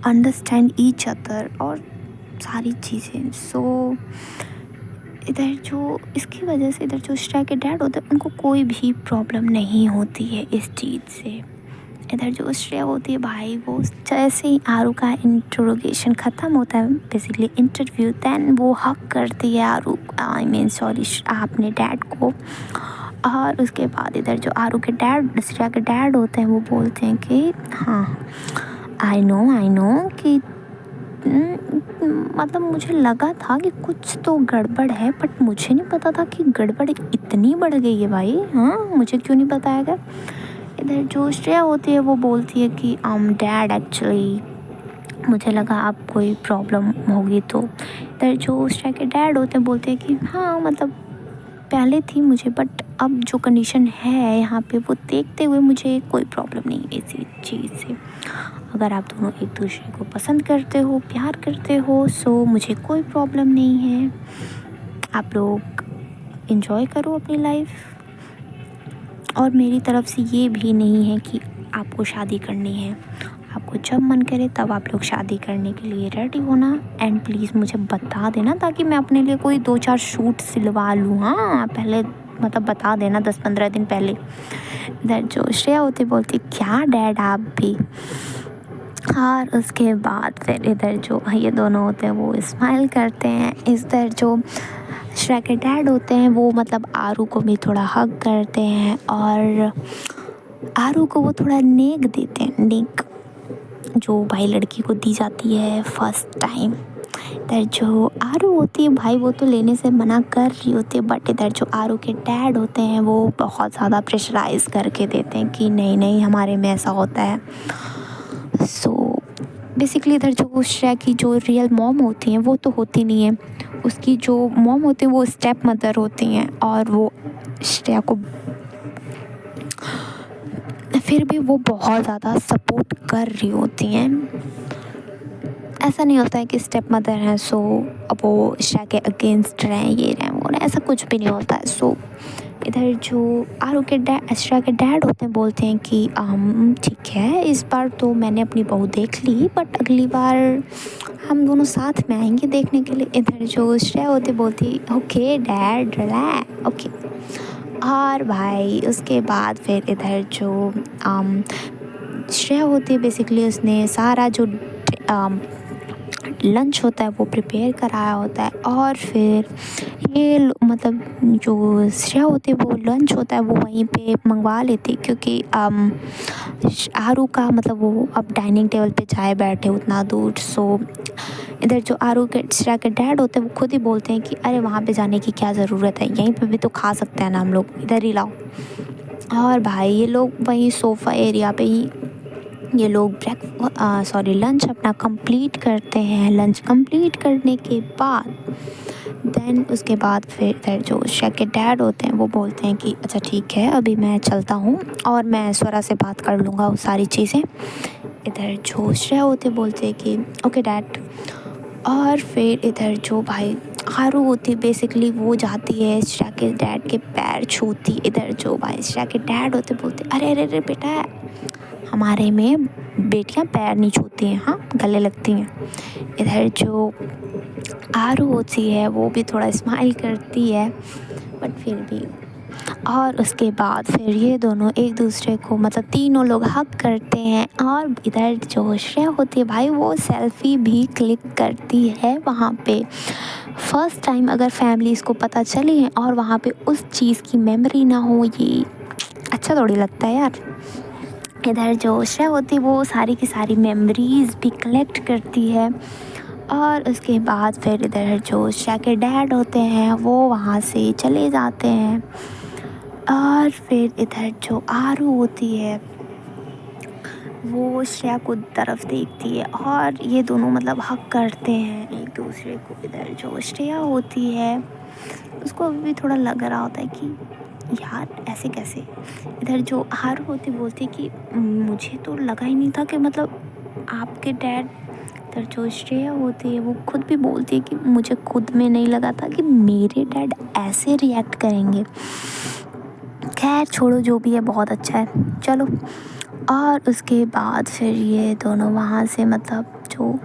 understand each other और सारी चीज़ें। इधर जो इसकी वजह से इधर जो श्रेया के डैड होते हैं उनको कोई भी प्रॉब्लम नहीं होती है इस चीज़ से। इधर जो श्रेया होती है भाई, वो जैसे ही आरू का इंट्रोगेशन ख़त्म होता है, बेसिकली इंटरव्यू, देन वो हक करती है आरू, आई मीन सॉरी, अपने डैड को। और उसके बाद इधर जो आरू के डैड, श्रेया के डैड होते हैं, वो बोलते हैं कि हाँ, आई नो कि मतलब मुझे लगा था कि कुछ तो गड़बड़ है, बट मुझे नहीं पता था कि गड़बड़ इतनी बढ़ गई है भाई। हाँ, मुझे क्यों नहीं बताया गया। इधर जो श्रेया होती है वो बोलती है कि डैड एक्चुअली मुझे लगा आप कोई प्रॉब्लम होगी, तो इधर जो श्रेया के डैड होते हैं बोलते हैं कि हाँ मतलब पहले थी मुझे, बट अब जो कंडीशन है यहाँ पे वो देखते हुए मुझे कोई प्रॉब्लम नहीं है इसी चीज़ से। अगर आप दोनों एक दूसरे को पसंद करते हो, प्यार करते हो, सो मुझे कोई प्रॉब्लम नहीं है। आप लोग एंजॉय करो अपनी लाइफ, और मेरी तरफ से ये भी नहीं है कि आपको शादी करनी है। आपको जब मन करे तब आप लोग शादी करने के लिए रेडी होना, एंड प्लीज़ मुझे बता देना ताकि मैं अपने लिए कोई 2-4 सूट सिलवा लूँ। हाँ, पहले मतलब बता देना 10-15 दिन पहले। इधर जो श्रेया होती बोलती क्या डैड आप भी। और उसके बाद फिर इधर जो ये दोनों होते हैं वो स्माइल करते हैं। इधर जो श्रेया के डैड होते हैं वो मतलब आरू को भी थोड़ा हग करते हैं, और आरू को वो थोड़ा नेक देते हैं, नेक जो भाई लड़की को दी जाती है फर्स्ट टाइम। इधर जो आरू होती है भाई वो तो लेने से मना कर रही होती है, बट इधर जो आरू के डैड होते हैं वो बहुत ज़्यादा प्रेशराइज करके देते हैं कि नहीं नहीं हमारे में ऐसा होता है। सो बेसिकली इधर जो श्रेया की जो रियल मॉम होती हैं वो तो होती नहीं है, उसकी जो मॉम होती है वो स्टेप मदर होती हैं, और वो श्रेया को फिर भी वो बहुत ज़्यादा सपोर्ट कर रही होती हैं। ऐसा नहीं होता है कि स्टेप मदर हैं सो अब वो श्रेया के अगेंस्ट रहें, ये रहें वो रहें, ऐसा कुछ भी नहीं होता है। सो इधर जो आरू के डैड, श्रेया के डैड होते हैं, बोलते हैं कि ठीक है इस बार तो मैंने अपनी बहू देख ली, बट अगली बार हम दोनों साथ में आएंगे देखने के लिए। इधर जो श्रेया होती बोलती ओके डैड रिलैक्स, ओके। और भाई उसके बाद फिर इधर जो श्रेया होती है बेसिकली उसने सारा जो लंच होता है वो प्रिपेयर कराया होता है, और फिर ये मतलब जो श्रेया होती है वो लंच होता है वो वहीं पे मंगवा लेती है, क्योंकि आरू का मतलब वो अब डाइनिंग टेबल पे जाए बैठे उतना दूर। सो इधर जो आरू के श्रेया के डैड होते हैं वो खुद ही बोलते हैं कि अरे वहाँ पे जाने की क्या ज़रूरत है, यहीं पे भी तो खा सकते हैं ना हम लोग, इधर ही लाओ। और भाई ये लोग वहीं सोफ़ा एरिया पे ही ये लोग लंच अपना कंप्लीट करते हैं। लंच कंप्लीट करने के बाद देन उसके बाद फिर इधर जो श्रेया के डैड होते हैं वो बोलते हैं कि अच्छा ठीक है अभी मैं चलता हूँ और मैं स्वरा से बात कर लूँगा वो सारी चीज़ें। इधर जो श्रेया होते बोलते हैं कि ओके डैड। और फिर इधर जो भाई आरू होती बेसिकली वो जाती है श्रेया के डैड के पैर छूती। इधर जो भाई श्रेया के डैड होते बोलते अरे अरे अरे बेटा, हमारे में बेटियां पैर नहीं छूती हैं, हाँ गले लगती हैं। इधर जो आरू होती है वो भी थोड़ा स्माइल करती है, बट फिर भी। और उसके बाद फिर ये दोनों एक दूसरे को मतलब तीनों लोग हग करते हैं। और इधर जो श्रेया होती है भाई वो सेल्फ़ी भी क्लिक करती है वहाँ पे फर्स्ट टाइम। अगर फैमिलीज़ को पता चली है और वहाँ पे उस चीज़ की मेमोरी ना हो, ये अच्छा थोड़ी लगता है यार। इधर जो श्रेया होती है वो सारी की सारी मेमोरीज़ भी कलेक्ट करती है। और उसके बाद फिर इधर जो श्रेया के डैड होते हैं वो वहाँ से चले जाते हैं। और फिर इधर जो आरू होती है वो श्रेया को तरफ देखती है और ये दोनों मतलब हक करते हैं एक दूसरे को। इधर जो श्रेया होती है उसको अभी भी थोड़ा लग रहा होता है कि यार ऐसे कैसे। इधर जो आरू होती बोलती कि मुझे तो लगा ही नहीं था कि मतलब आपके डैड। इधर जो श्रेया होती है वो खुद भी बोलती है कि मुझे खुद में नहीं लगा था कि मेरे डैड ऐसे रिएक्ट करेंगे। खैर छोड़ो, जो भी है बहुत अच्छा है, चलो। और उसके बाद फिर ये दोनों वहाँ से मतलब जो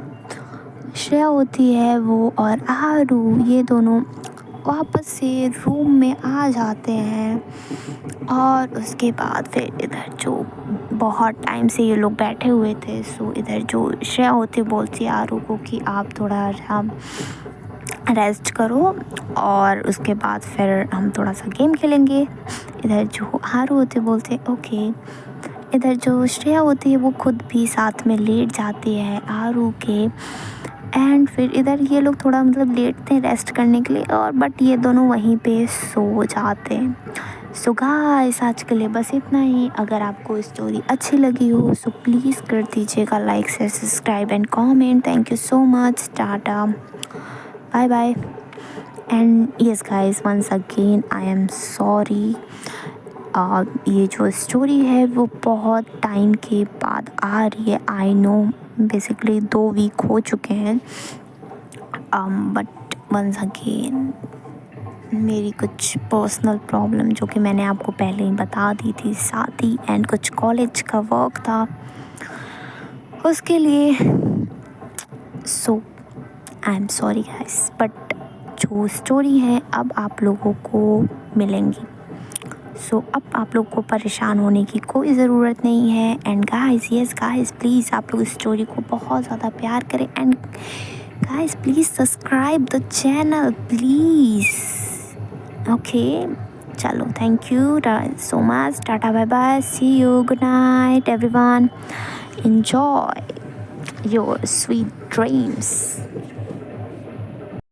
श्रेया होती है वो और आरू ये दोनों वापस से रूम में आ जाते हैं। और उसके बाद फिर इधर जो बहुत टाइम से ये लोग बैठे हुए थे। सो इधर जो श्रेया होती बोलती है आरू को कि आप थोड़ा रेस्ट करो और उसके बाद फिर हम थोड़ा सा गेम खेलेंगे। इधर जो आरू होती बोलते ओके। इधर जो श्रेया होती है वो खुद भी साथ में लेट जाती है आरू के। एंड फिर इधर ये लोग थोड़ा मतलब लेटते हैं रेस्ट करने के लिए, और बट ये दोनों वहीं पे सो जाते हैं। सो गाइस आज के लिए बस इतना ही। अगर आपको स्टोरी अच्छी लगी हो सो प्लीज़ कर दीजिएगा like share subscribe and comment. Thank you so much. Tata bye bye. And yes guys once again I am sorry. ये जो स्टोरी है वो बहुत टाइम के बाद आ रही है। आई नो बेसिकली 2 वीक हो चुके हैं, बट वंस अगेन मेरी कुछ पर्सनल प्रॉब्लम जो कि मैंने आपको पहले ही बता दी थी, शादी एंड कुछ कॉलेज का वर्क था उसके लिए। So I am sorry guys, but जो स्टोरी है अब आप लोगों को मिलेंगी। सो अब आप लोग को परेशान होने की कोई ज़रूरत नहीं है। And guys yes guys please आप लोग स्टोरी को बहुत ज़्यादा प्यार करें। And guys please subscribe the channel please. Okay चलो thank you so much. Tata bye bye see you good night everyone. Enjoy your sweet dreams.